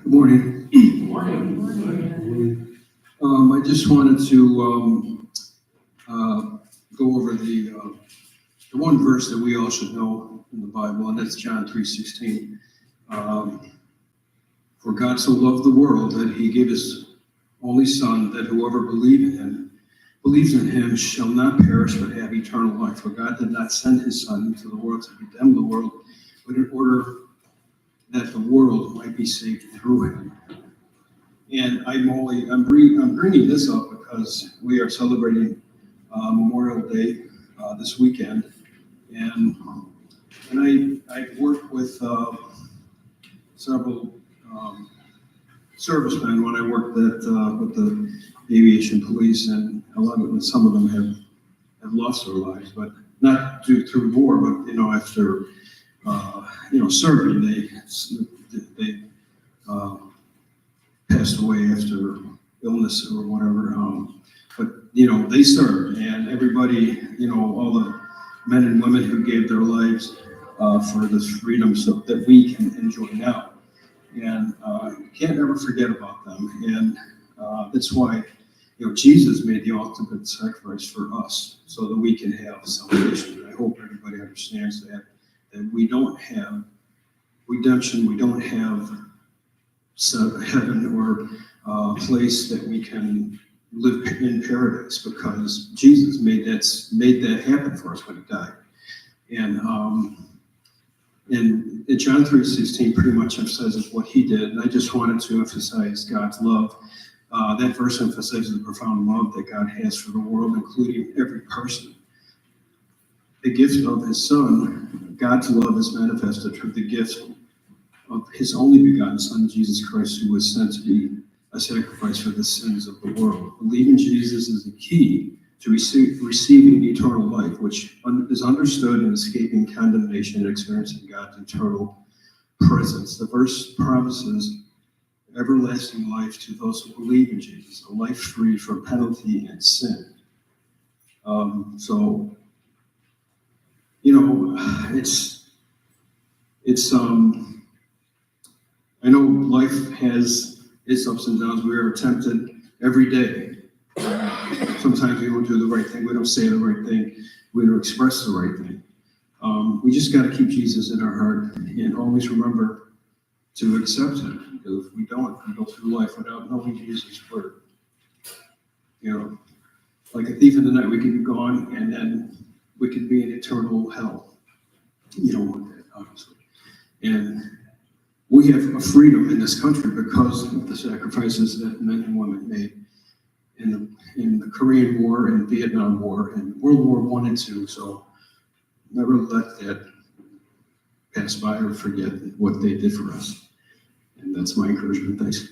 Good morning. Good morning. I just wanted to go over the one verse that we all should know in the Bible, and that's John 3:16. For God so loved the world that he gave his only Son, that whoever believes in him shall not perish but have eternal life. For God did not send his Son into the world to condemn the world, but in order that the world might be saved through him. And I'm bringing this up because we are celebrating Memorial Day this weekend, and I worked with several servicemen when I worked with the aviation police, and some of them have lost their lives, but not through war, but after serving, they passed away after illness or whatever. But they served, and everybody, all the men and women who gave their lives for this freedom so that we can enjoy now. And you can't ever forget about them. And that's why Jesus made the ultimate sacrifice for us so that we can have salvation. I hope everybody understands that we don't have redemption, we don't have heaven or a place that we can live in paradise, because Jesus made that happen for us when he died. And John 3:16 pretty much emphasizes what he did, and I just wanted to emphasize God's love. That verse emphasizes the profound love that God has for the world, including every person. The gift of his Son, God's love, is manifested through the gift of his only begotten Son, Jesus Christ, who was sent to be a sacrifice for the sins of the world. Believing Jesus is the key to receiving eternal life, which is understood in escaping condemnation and experiencing God's eternal presence. The verse promises everlasting life to those who believe in Jesus, a life free from penalty and sin. I know life has its ups and downs. We are tempted every day. Sometimes we don't do the right thing. We don't say the right thing. We don't express the right thing. We just got to keep Jesus in our heart and always remember to accept him. Because if we don't, we go through life without knowing Jesus' word. Like a thief in the night, we could be gone, and then we could be in eternal hell. You don't want that, obviously. And we have a freedom in this country because of the sacrifices that men and women made in the Korean War and Vietnam War and World War I and II. So never let that pass by or forget what they did for us. And that's my encouragement. Thanks.